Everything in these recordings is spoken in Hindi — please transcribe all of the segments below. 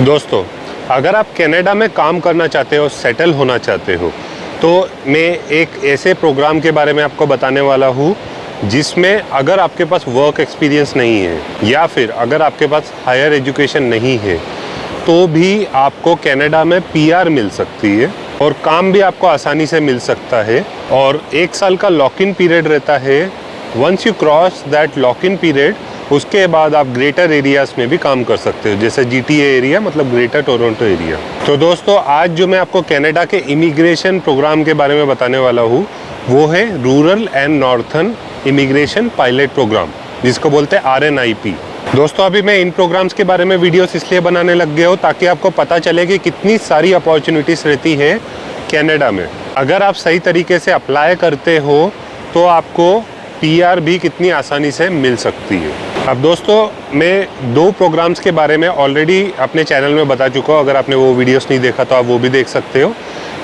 दोस्तों, अगर आप कनाडा में काम करना चाहते हो, सेटल होना चाहते हो, तो मैं एक ऐसे प्रोग्राम के बारे में आपको बताने वाला हूँ जिसमें अगर आपके पास वर्क एक्सपीरियंस नहीं है या फिर अगर आपके पास हायर एजुकेशन नहीं है तो भी आपको कनाडा में पीआर मिल सकती है और काम भी आपको आसानी से मिल सकता है। और 1 साल का लॉक इन पीरियड रहता है। Once you cross that lock in period, उसके बाद आप ग्रेटर एरियाज़ में भी काम कर सकते हो, जैसे GTA एरिया मतलब ग्रेटर टोरंटो एरिया। तो दोस्तों, आज जो मैं आपको कनाडा के इमिग्रेशन प्रोग्राम के बारे में बताने वाला हूँ वो है rural and northern immigration pilot program, जिसको बोलते हैं RNIP। दोस्तों, अभी मैं इन प्रोग्राम्स के बारे में वीडियोस इसलिए बनाने लग गया हूँ ताकि आपको पता चले कि कितनी सारी अपॉर्चुनिटीज़ रहती है कनाडा में। अगर आप सही तरीके से अप्लाई करते हो तो आपको PR भी कितनी आसानी से मिल सकती है। अब दोस्तों, मैं 2 प्रोग्राम्स के बारे में ऑलरेडी अपने चैनल में बता चुका हूँ। अगर आपने वो वीडियोस नहीं देखा तो आप वो भी देख सकते हो।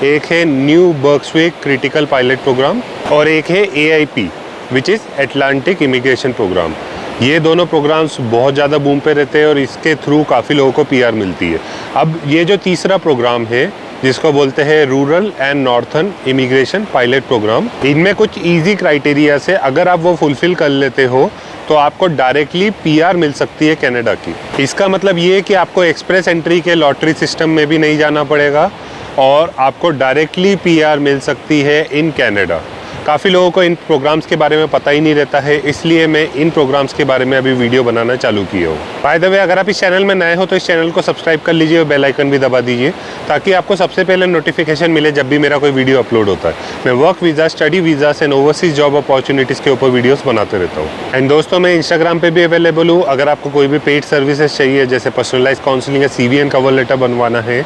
एक है new Brunswick critical pilot program और एक है AIP which is Atlantic immigration program. ये दोनों प्रोग्राम्स बहुत ज़्यादा बूम पे रहते हैं और इसके थ्रू काफ़ी लोगों को PR मिलती है। अब ये जो तीसरा प्रोग्राम है जिसको बोलते हैं rural and northern immigration pilot program, इनमें कुछ इजी क्राइटेरिया से अगर आप वो फुलफिल कर लेते हो तो आपको डायरेक्टली PR मिल सकती है कनाडा की। इसका मतलब ये है कि आपको एक्सप्रेस एंट्री के लॉटरी सिस्टम में भी नहीं जाना पड़ेगा और आपको डायरेक्टली PR मिल सकती है इन कनाडा। काफ़ी लोगों को इन प्रोग्राम्स के बारे में पता ही नहीं रहता है, इसलिए मैं इन प्रोग्राम्स के बारे में अभी वीडियो बनाना चालू किया हूँ। बाय द वे, अगर आप इस चैनल में नए हो तो इस चैनल को सब्सक्राइब कर लीजिए और बेल आइकन भी दबा दीजिए ताकि आपको सबसे पहले नोटिफिकेशन मिले जब भी मेरा कोई वीडियो अपलोड होता है। मैं work visa, study visas and overseas job opportunities के ऊपर वीडियोस बनाते रहता हूँ। एंड दोस्तों, मैं इंस्टाग्राम पे भी अवेलेबल हूँ। अगर आपको कोई भी पेड सर्विसेज चाहिए जैसे पर्सनलाइज काउंसलिंग या CVN कवर लेटर बनवाना है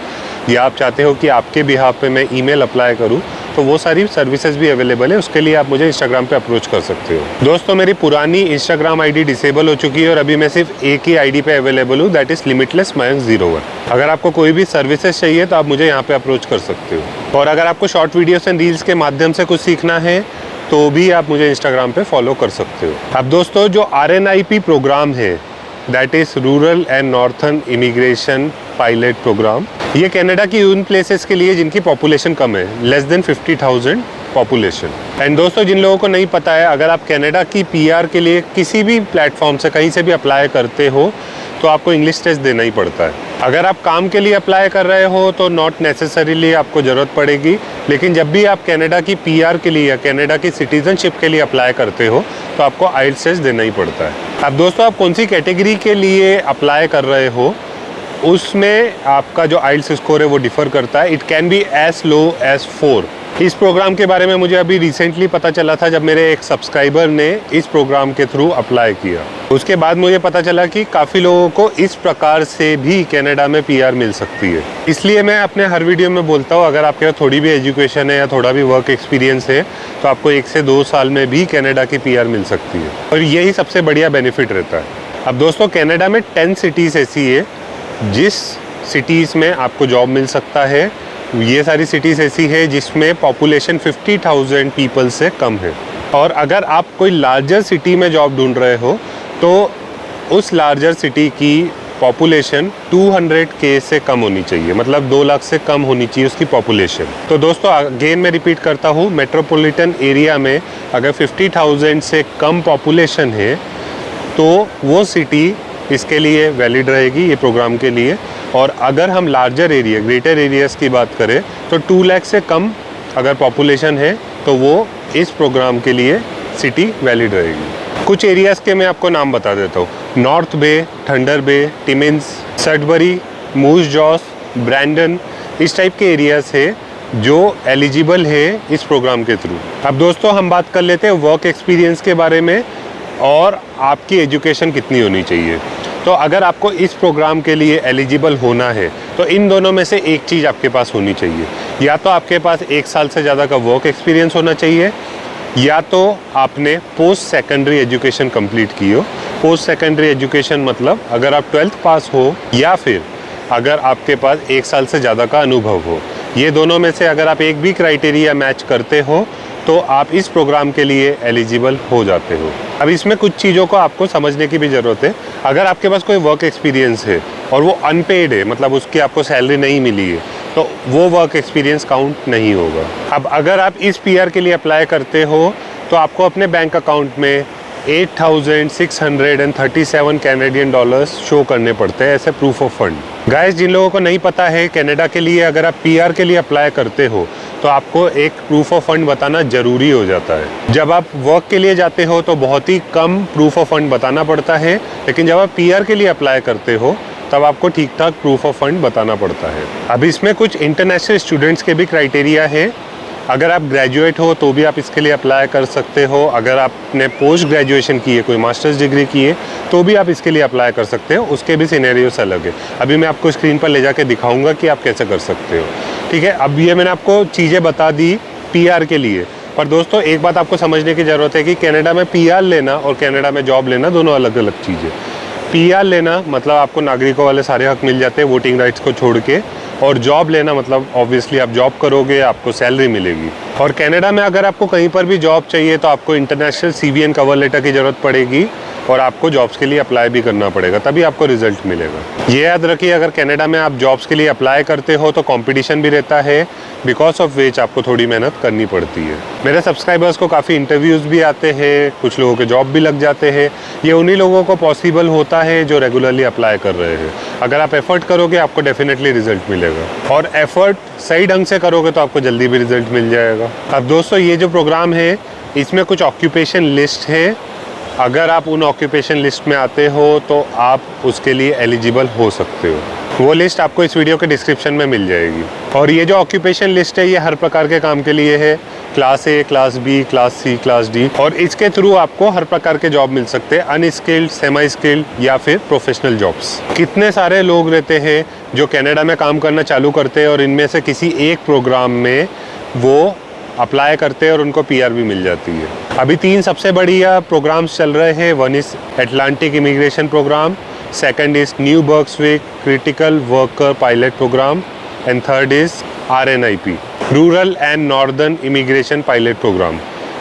या आप चाहते हो कि आपके बिहाफ पे मैं ईमेल अप्लाई करूँ, तो वो सारी सर्विसेज भी अवेलेबल है। उसके लिए आप मुझे इंस्टाग्राम पे अप्रोच कर सकते हो। दोस्तों, मेरी पुरानी इंस्टाग्राम ID डिसेबल हो चुकी है और अभी मैं सिर्फ एक ही ID पे अवेलेबल हूँ, दैट इज़ limitless-01। अगर आपको कोई भी सर्विसेज चाहिए तो आप मुझे यहाँ पे अप्रोच कर सकते हो। और अगर आपको शॉर्ट वीडियोस एंड रील्स के माध्यम से कुछ सीखना है तो भी आप मुझे इंस्टाग्राम पे फॉलो कर सकते हो। अब दोस्तों, जो RNIP प्रोग्राम है that is rural and northern immigration pilot program, ये कनाडा की उन प्लेसेस के लिए जिनकी पॉपुलेशन कम है, लेस देन 50,000 पॉपुलेशन। एंड दोस्तों, जिन लोगों को नहीं पता है, अगर आप कनाडा की PR के लिए किसी भी प्लेटफॉर्म से कहीं से भी अप्लाई करते हो तो आपको इंग्लिश टेस्ट देना ही पड़ता है। अगर आप काम के लिए अप्लाई कर रहे हो तो नॉट नेसेसरीली आपको ज़रूरत पड़ेगी, लेकिन जब भी आप कनाडा की PR के लिए या कनाडा की सिटीजनशिप के लिए अप्लाई करते हो तो आपको IELTS टेस्ट देना ही पड़ता है। अब दोस्तों, आप कौन सी कैटेगरी के लिए अप्लाई कर रहे हो उसमें आपका जो IELTS स्कोर है वो डिफ़र करता है। It can be as low as 4। इस प्रोग्राम के बारे में मुझे अभी रिसेंटली पता चला था जब मेरे एक सब्सक्राइबर ने इस प्रोग्राम के थ्रू अप्लाई किया। उसके बाद मुझे पता चला कि काफ़ी लोगों को इस प्रकार से भी कनाडा में PR मिल सकती है। इसलिए मैं अपने हर वीडियो में बोलता हूँ, अगर आपके पास थोड़ी भी एजुकेशन है या थोड़ा भी वर्क एक्सपीरियंस है तो आपको 1 से 2 साल में भी कनाडा की PR मिल सकती है और यही सबसे बढ़िया बेनिफिट रहता है। अब दोस्तों, कनाडा में 10 सिटीज़ ऐसी है जिस सिटीज़ में आपको जॉब मिल सकता है। ये सारी सिटीज़ ऐसी है जिसमें पॉपुलेशन 50,000 पीपल से कम है। और अगर आप कोई लार्जर सिटी में जॉब ढूंढ रहे हो तो उस लार्जर सिटी की पॉपुलेशन 200K से कम होनी चाहिए, मतलब 2 लाख से कम होनी चाहिए उसकी पॉपुलेशन। तो दोस्तों, अगेन मैं रिपीट करता हूँ, मेट्रोपॉलिटन एरिया में अगर 50,000 से कम पॉपुलेशन है तो वो सिटी इसके लिए वैलिड रहेगी, ये प्रोग्राम के लिए। और अगर हम लार्जर एरिया, ग्रेटर एरियाज़ की बात करें तो 2 लाख से कम अगर पॉपुलेशन है तो वो इस प्रोग्राम के लिए सिटी वैलिड रहेगी। कुछ एरियाज़ के मैं आपको नाम बता देता हूँ। नॉर्थ बे, थंडर बे, टिमिन्स, सडबरी, मूस जॉस, ब्रैंडन, इस टाइप के एरियाज़ है जो एलिजिबल है इस प्रोग्राम के थ्रू। अब दोस्तों, हम बात कर लेते हैं वर्क एक्सपीरियंस के बारे में और आपकी एजुकेशन कितनी होनी चाहिए। तो अगर आपको इस प्रोग्राम के लिए एलिजिबल होना है तो इन दोनों में से एक चीज़ आपके पास होनी चाहिए। या तो आपके पास 1 साल से ज़्यादा का वर्क एक्सपीरियंस होना चाहिए या तो आपने पोस्ट सेकेंडरी एजुकेशन कंप्लीट की हो। पोस्ट सेकेंडरी एजुकेशन मतलब अगर आप 12th पास हो या फिर अगर आपके पास 1 साल से ज़्यादा का अनुभव हो। ये दोनों में से अगर आप एक भी क्राइटेरिया मैच करते हो तो आप इस प्रोग्राम के लिए एलिजिबल हो जाते हो। अब इसमें कुछ चीज़ों को आपको समझने की भी ज़रूरत है। अगर आपके पास कोई वर्क एक्सपीरियंस है और वो अनपेड है, मतलब उसकी आपको सैलरी नहीं मिली है, तो वो वर्क एक्सपीरियंस काउंट नहीं होगा। अब अगर आप इस पीआर के लिए अप्लाई करते हो तो आपको अपने बैंक अकाउंट में 8,637 कैनेडियन डॉलर्स शो करने पड़ते हैं ऐसे प्रूफ ऑफ फंड। गाइस, जिन लोगों को नहीं पता है, कनाडा के लिए अगर आप पीआर के लिए अप्लाई करते हो तो आपको एक प्रूफ ऑफ फंड बताना ज़रूरी हो जाता है। जब आप वर्क के लिए जाते हो तो बहुत ही कम प्रूफ ऑफ फंड बताना पड़ता है, लेकिन जब आप पीआर के लिए अप्लाई करते हो तब आपको ठीक ठाक प्रूफ ऑफ फंड बताना पड़ता है। अब इसमें कुछ इंटरनेशनल स्टूडेंट्स के भी क्राइटेरिया है। अगर आप ग्रेजुएट हो तो भी आप इसके लिए अप्लाई कर सकते हो। अगर आपने पोस्ट ग्रेजुएशन की है, कोई मास्टर्स डिग्री की है, तो भी आप इसके लिए अप्लाई कर सकते हो। उसके भी सिनेरियोस अलग है। अभी मैं आपको स्क्रीन पर ले जाके दिखाऊंगा कि आप कैसे कर सकते हो। ठीक है, अब ये मैंने आपको चीज़ें बता दी पीआर के लिए। पर दोस्तों, एक बात आपको समझने की ज़रूरत है कि कनाडा में पीआर लेना और कनाडा में जॉब लेना दोनों अलग अलग चीज़ें। पीआर लेना मतलब आपको नागरिकों वाले सारे हक मिल जाते हैं वोटिंग राइट्स को छोड़ के, और जॉब लेना मतलब ऑब्वियसली आप जॉब करोगे, आपको सैलरी मिलेगी। और कनाडा में अगर आपको कहीं पर भी जॉब चाहिए तो आपको international CV and cover letter की ज़रूरत पड़ेगी और आपको जॉब्स के लिए अप्लाई भी करना पड़ेगा, तभी आपको रिजल्ट मिलेगा। ये याद रखिए, अगर कनाडा में आप जॉब्स के लिए अप्लाई करते हो तो कंपटीशन भी रहता है, बिकॉज ऑफ विच आपको थोड़ी मेहनत करनी पड़ती है। मेरे सब्सक्राइबर्स को काफ़ी इंटरव्यूज़ भी आते हैं, कुछ लोगों के जॉब भी लग जाते हैं। ये उन्हीं लोगों को पॉसिबल होता है जो रेगुलरली अप्लाई कर रहे हैं। अगर आप एफर्ट करोगे आपको डेफिनेटली रिजल्ट मिलेगा, और एफर्ट सही ढंग से करोगे तो आपको जल्दी भी रिजल्ट मिल जाएगा। अब दोस्तों, ये जो प्रोग्राम है इसमें कुछ ऑक्यूपेशन लिस्ट है। अगर आप उन ऑक्यूपेशन लिस्ट में आते हो तो आप उसके लिए एलिजिबल हो सकते हो। वो लिस्ट आपको इस वीडियो के डिस्क्रिप्शन में मिल जाएगी। और ये जो ऑक्यूपेशन लिस्ट है ये हर प्रकार के काम के लिए है, class A, class B, class C, class D, और इसके थ्रू आपको हर प्रकार के जॉब मिल सकते हैं, अनस्किल्ड, सेमी स्किल्ड या फिर प्रोफेशनल जॉब्स। कितने सारे लोग रहते हैं जो कनाडा में काम करना चालू करते हैं और इनमें से किसी एक प्रोग्राम में वो अप्लाई करते हैं और उनको पीआर भी मिल जाती है। अभी 3 सबसे बढ़िया प्रोग्राम्स चल रहे हैं। One is Atlantic immigration program, second is New Brunswick critical worker pilot program, and third is RNIP, rural and northern immigration pilot program.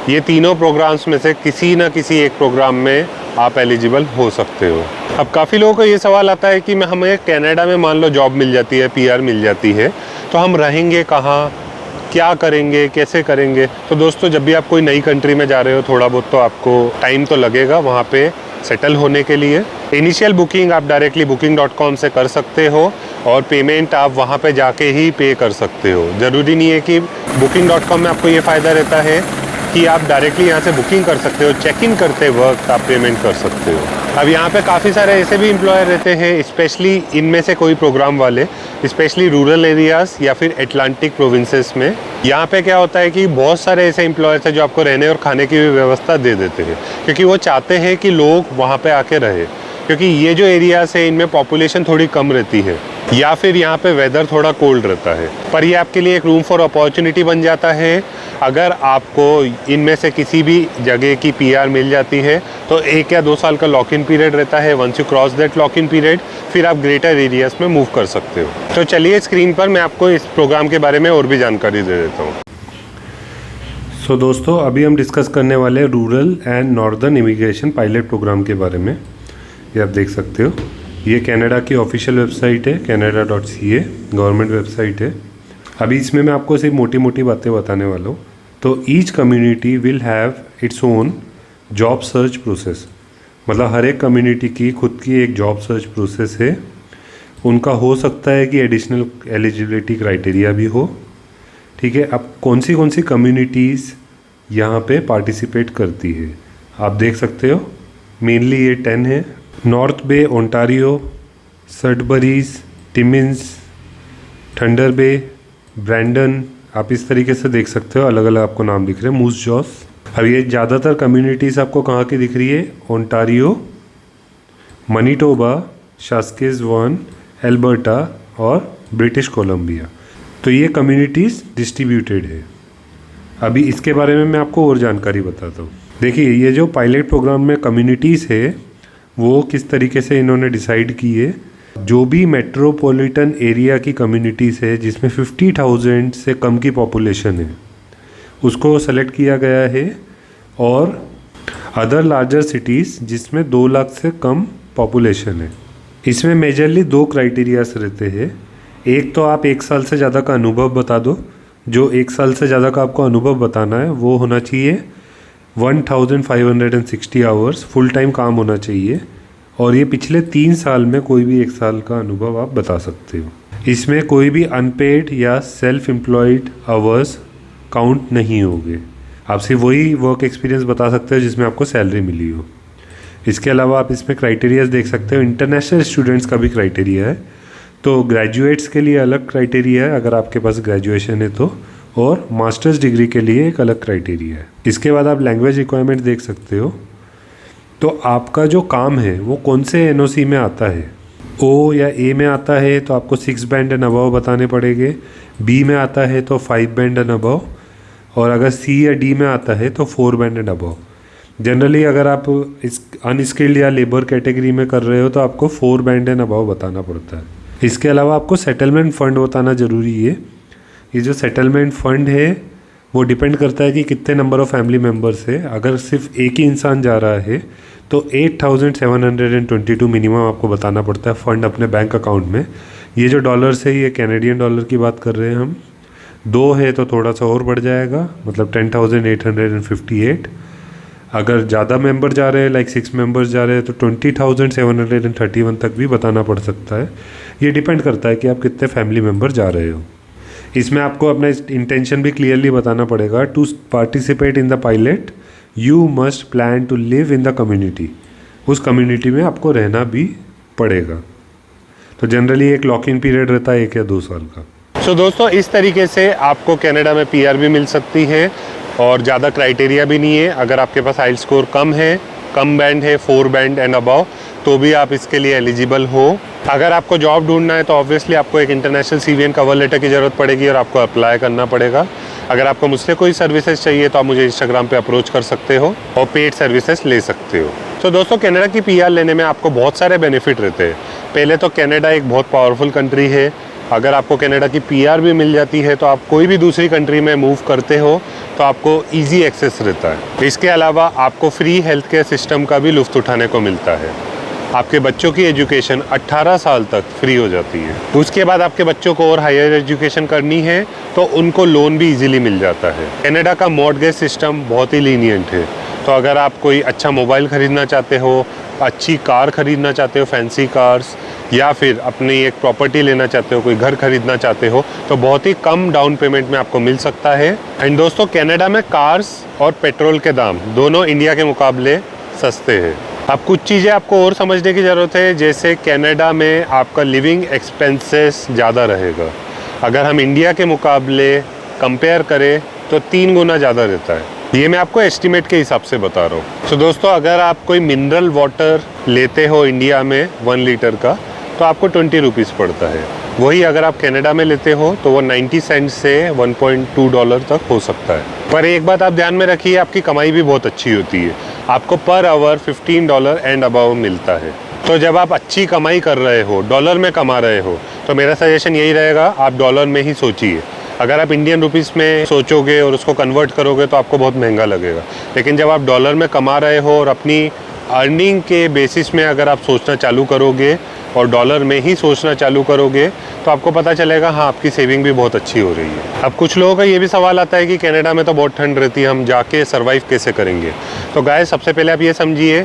ये तीनों प्रोग्राम्स में से किसी न किसी एक प्रोग्राम में आप एलिजिबल हो सकते हो। अब काफ़ी लोगों को ये सवाल आता है कि हमें कनाडा में मान लो जॉब मिल जाती है, पीआर मिल जाती है, तो हम रहेंगे कहाँ, क्या करेंगे, कैसे करेंगे। तो दोस्तों, जब भी आप कोई नई कंट्री में जा रहे हो थोड़ा बहुत तो आपको टाइम तो लगेगा वहाँ पे सेटल होने के लिए। इनिशियल बुकिंग आप डायरेक्टली booking.com से कर सकते हो और पेमेंट आप वहाँ पे जाके ही पे कर सकते हो। ज़रूरी नहीं है कि booking.com में आपको ये फ़ायदा रहता है कि आप डायरेक्टली यहाँ से बुकिंग कर सकते हो, चेक इन करते वक्त आप पेमेंट कर सकते हो। अब यहाँ पे काफ़ी सारे ऐसे भी एम्प्लॉयर रहते हैं, स्पेशली इनमें से कोई प्रोग्राम वाले, स्पेशली रूरल एरियाज़ या फिर एटलांटिक प्रोविंसेस में। यहाँ पे क्या होता है कि बहुत सारे ऐसे एम्प्लॉयर्स हैं जो आपको रहने और खाने की भी व्यवस्था दे देते हैं, क्योंकि वो चाहते हैं कि लोग वहाँ पे आके रहे, क्योंकि ये जो एरियाज़ है इनमें पॉपुलेशन थोड़ी कम रहती है या फिर यहाँ पे वेदर थोड़ा कोल्ड रहता है। पर ये आपके लिए एक रूम फॉर अपॉर्चुनिटी बन जाता है। अगर आपको इनमें से किसी भी जगह की पीआर मिल जाती है तो 1 या 2 साल का लॉक इन पीरियड रहता है। Once you cross that lock in period फिर आप ग्रेटर एरियाज़ में मूव कर सकते हो। तो चलिए स्क्रीन पर मैं आपको इस प्रोग्राम के बारे में और भी जानकारी दे देता हूँ। सो दोस्तों, अभी हम डिस्कस करने वाले rural and northern immigration pilot program के बारे में। ये आप देख सकते हो, ये कनाडा की ऑफिशियल वेबसाइट है, canada.ca गवर्नमेंट वेबसाइट है। अभी इसमें मैं आपको सिर्फ मोटी मोटी बातें बताने वाला हूँ। तो each community will have its own job search process, मतलब हर एक कम्युनिटी की खुद की एक जॉब सर्च प्रोसेस है। उनका हो सकता है कि एडिशनल एलिजिबिलिटी क्राइटेरिया भी हो। ठीक है, अब कौन सी कम्युनिटीज़ यहाँ पे पार्टिसिपेट करती है आप देख सकते हो। मेनली ये 10 है, नॉर्थ बे, ओंटारियो, सडबरीज, टिमिन्स, थंडर बे, ब्रैंडन, आप इस तरीके से देख सकते हो, अलग अलग आपको नाम दिख रहे हैं, मूस जॉस। अब ये ज़्यादातर कम्युनिटीज़ आपको कहाँ की दिख रही है, ओंटारियो, मनीटोबा, सास्केचुआन, एल्बर्टा और ब्रिटिश कोलंबिया। तो ये कम्युनिटीज़ डिस्ट्रीब्यूटेड है। अभी इसके बारे में मैं आपको और जानकारी बताता हूँ। देखिए, ये जो पायलट प्रोग्राम में कम्युनिटीज़ है वो किस तरीके से इन्होंने डिसाइड की है। जो भी मेट्रोपॉलिटन एरिया की कम्युनिटीज़ है जिसमें 50,000 से कम की पॉपुलेशन है, उसको सेलेक्ट किया गया है, और अदर लार्जर सिटीज़ जिसमें 2 लाख से कम पॉपुलेशन है। इसमें मेजरली 2 क्राइटेरियाज रहते हैं। एक तो आप 1 साल से ज़्यादा का अनुभव बता दो। जो 1 साल से ज़्यादा का आपको अनुभव बताना है वो होना चाहिए 1560 आवर्स फुल टाइम काम होना चाहिए, और ये पिछले 3 साल में कोई भी 1 साल का अनुभव आप बता सकते हो। इसमें कोई भी अनपेड या सेल्फ एम्प्लॉयड आवर्स काउंट नहीं होंगे। आप सिर्फ वही वर्क एक्सपीरियंस बता सकते हो जिसमें आपको सैलरी मिली हो। इसके अलावा आप इसमें क्राइटेरियाज देख सकते हो। इंटरनेशनल स्टूडेंट्स का भी क्राइटेरिया है, तो ग्रेजुएट्स के लिए अलग क्राइटेरिया है अगर आपके पास ग्रेजुएशन है तो, और मास्टर्स डिग्री के लिए एक अलग क्राइटेरिया है। इसके बाद आप लैंग्वेज रिक्वायरमेंट देख सकते हो। तो आपका जो काम है वो कौन से एनओसी में आता है। ओ या ए में आता है तो आपको 6 बैंड एंड अबव बताने पड़ेंगे, बी में आता है तो 5 बैंड एंड अबव, और अगर सी या डी में आता है तो 4 बैंड एंड अबव। जनरली अगर आप इस अनस्किल्ड या लेबर कैटेगरी में कर रहे हो तो आपको 4 बैंड एंड अबव बताना पड़ता है। इसके अलावा आपको सेटलमेंट फ़ंड बताना ज़रूरी है। ये जो सेटलमेंट फ़ंड है वो डिपेंड करता है कि कितने नंबर ऑफ़ फैमिली मेम्बर्स है। अगर सिर्फ एक ही इंसान जा रहा है तो 8722 मिनिमम आपको बताना पड़ता है फ़ंड अपने बैंक अकाउंट में। ये जो डॉलर्स है ये कैनेडियन डॉलर की बात कर रहे हैं हम। 2 है तो थोड़ा सा और बढ़ जाएगा, मतलब 10,858। अगर ज़्यादा मेंबर जा रहे हैं, लाइक 6 मेंबर्स जा रहे हैं, तो 20,731 तक भी बताना पड़ सकता है। ये डिपेंड करता है कि आप कितने फैमिली मेंबर जा रहे हो। इसमें आपको अपना इंटेंशन भी क्लियरली बताना पड़ेगा। To participate in the pilot you must plan to live in the community. उस कम्युनिटी में आपको रहना भी पड़ेगा। तो जनरली एक लॉक इन पीरियड रहता है 1 या 2 साल का। सो दोस्तों, इस तरीके से आपको कनाडा में पीआर भी मिल सकती है, और ज़्यादा क्राइटेरिया भी नहीं है। अगर आपके पास आइल्स स्कोर कम है, कम बैंड है, 4 बैंड एंड अबव, तो भी आप इसके लिए एलिजिबल हो। अगर आपको जॉब ढूंढना है तो ऑब्वियसली आपको एक international CV and cover letter की ज़रूरत पड़ेगी और आपको अप्लाई करना पड़ेगा। अगर आपको मुझसे कोई सर्विसेज चाहिए तो आप मुझे इंस्टाग्राम पे अप्रोच कर सकते हो और पेड सर्विसेज ले सकते हो। तो दोस्तों, कनाडा की पीआर लेने में आपको बहुत सारे बेनिफिट रहते हैं। पहले तो कनाडा एक बहुत पावरफुल कंट्री है। अगर आपको कनाडा की पीआर भी मिल जाती है तो आप कोई भी दूसरी कंट्री में मूव करते हो तो आपको इजी एक्सेस रहता है। इसके अलावा आपको फ्री हेल्थ केयर सिस्टम का भी लुत्फ़ उठाने को मिलता है। आपके बच्चों की एजुकेशन 18 साल तक फ्री हो जाती है। उसके बाद आपके बच्चों को और हायर एजुकेशन करनी है तो उनको लोन भी इजीली मिल जाता है। कनाडा का मॉर्टगेज सिस्टम बहुत ही लीनियंट है। तो अगर आप कोई अच्छा मोबाइल ख़रीदना चाहते हो, अच्छी कार ख़रीदना चाहते हो, फैंसी कार्स, या फिर अपनी एक प्रॉपर्टी लेना चाहते हो, कोई घर खरीदना चाहते हो, तो बहुत ही कम डाउन पेमेंट में आपको मिल सकता है। एंड दोस्तों, कनाडा में कार्स और पेट्रोल के दाम दोनों इंडिया के मुकाबले सस्ते हैं। अब कुछ चीज़ें आपको और समझने की ज़रूरत है, जैसे कनाडा में आपका लिविंग एक्सपेंसेस ज़्यादा रहेगा। अगर हम इंडिया के मुकाबले कंपेयर करें तो 3 गुना ज़्यादा रहता है। ये मैं आपको एस्टिमेट के हिसाब से बता रहा हूँ। तो दोस्तों, अगर आप कोई मिनरल वाटर लेते हो इंडिया में 1 लीटर का, तो आपको 20 रुपीज़ पड़ता है। वही अगर आप कनाडा में लेते हो तो वो 90 सेंट से 1.2 डॉलर तक हो सकता है। पर एक बात आप ध्यान में रखिए, आपकी कमाई भी बहुत अच्छी होती है। आपको पर आवर $15 एंड अबव मिलता है। तो जब आप अच्छी कमाई कर रहे हो, डॉलर में कमा रहे हो, तो मेरा सजेशन यही रहेगा, आप डॉलर में ही सोचिए। अगर आप इंडियन रुपीस में सोचोगे और उसको कन्वर्ट करोगे तो आपको बहुत महंगा लगेगा। लेकिन जब आप डॉलर में कमा रहे हो और अपनी अर्निंग के बेसिस में अगर आप सोचना चालू करोगे और डॉलर में ही सोचना चालू करोगे तो आपको पता चलेगा हाँ, आपकी सेविंग भी बहुत अच्छी हो रही है। अब कुछ लोगों का ये भी सवाल आता है कि कनाडा में तो बहुत ठंड रहती है, हम जाके सर्वाइव कैसे करेंगे। तो गाइस, सबसे पहले आप ये समझिए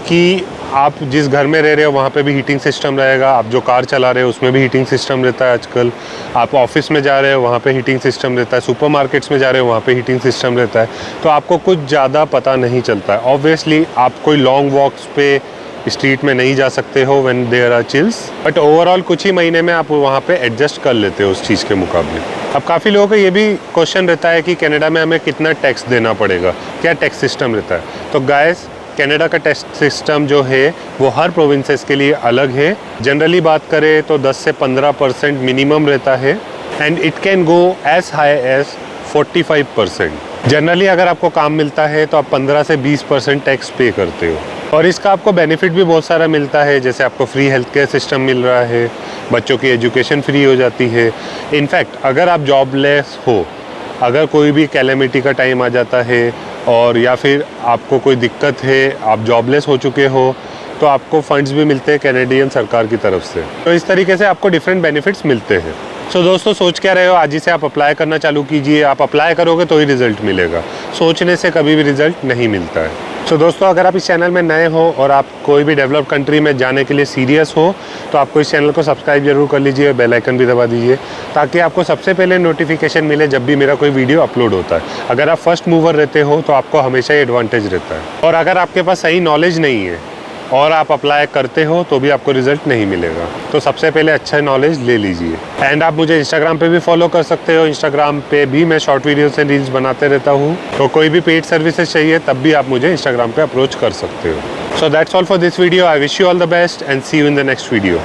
कि आप जिस घर में रह रहे हो वहाँ पे भी हीटिंग सिस्टम रहेगा। आप जो कार चला रहे हो उसमें भी हीटिंग सिस्टम रहता है आजकल। आप ऑफिस में जा रहे हो वहाँ पे हीटिंग सिस्टम रहता है। सुपरमार्केट्स में जा रहे हो वहाँ पे हीटिंग सिस्टम रहता है। तो आपको कुछ ज़्यादा पता नहीं चलता है। ऑब्वियसली आप कोई लॉन्ग वॉक्स पे स्ट्रीट में नहीं जा सकते हो when there are chills, but overall कुछ ही महीने में आप वहाँ पे एडजस्ट कर लेते हो उस चीज़ के मुकाबले। अब काफ़ी लोगों का ये भी क्वेश्चन रहता है कि कनाडा में हमें कितना टैक्स देना पड़ेगा, क्या टैक्स सिस्टम रहता है। तो गाइस, कनाडा का टैक्स सिस्टम जो है वो हर प्रोविंसेस के लिए अलग है। जनरली बात करें तो 10 से 15% मिनिमम रहता है and it can go as high as 45%। Generally अगर आपको काम मिलता है तो आप 15 से 20% टैक्स पे करते हो और इसका आपको बेनिफिट भी बहुत सारा मिलता है। जैसे आपको फ्री हेल्थ केयर सिस्टम मिल रहा है, बच्चों की एजुकेशन फ्री हो जाती है। इनफैक्ट अगर आप जॉबलेस हो अगर कोई भी कैलेमिटी का टाइम आ जाता है और या फिर आपको कोई दिक्कत है, आप जॉबलेस हो चुके हो, तो आपको फंड्स भी मिलते हैं कैनेडियन सरकार की तरफ से। तो इस तरीके से आपको डिफरेंट बेनिफिट्स मिलते हैं। सो दोस्तों, सोच क्या रहे हो, आज ही से आप अप्लाई करना चालू कीजिए। आप अप्लाई करोगे तो ही रिज़ल्ट मिलेगा, सोचने से कभी भी रिज़ल्ट नहीं मिलता है। सो दोस्तों, अगर आप इस चैनल में नए हो और आप कोई भी डेवलप कंट्री में जाने के लिए सीरियस हो, तो आपको इस चैनल को सब्सक्राइब जरूर कर लीजिए, बेल आइकन भी दबा दीजिए, ताकि आपको सबसे पहले नोटिफिकेशन मिले जब भी मेरा कोई वीडियो अपलोड होता है। अगर आप फर्स्ट मूवर रहते हो तो आपको हमेशा ही एडवांटेज रहता है। और अगर आपके पास सही नॉलेज नहीं है और आप अप्लाई करते हो तो भी आपको रिजल्ट नहीं मिलेगा। तो सबसे पहले अच्छा नॉलेज ले लीजिए। एंड आप मुझे इंस्टाग्राम पे भी फॉलो कर सकते हो। इंस्टाग्राम पे भी मैं शॉर्ट वीडियोस एंड रील्स बनाते रहता हूँ। तो कोई भी पेड सर्विसेज चाहिए तब भी आप मुझे इंस्टाग्राम पे अप्रोच कर सकते हो। So that's all for this video. I wish you all the best and see you in the next video.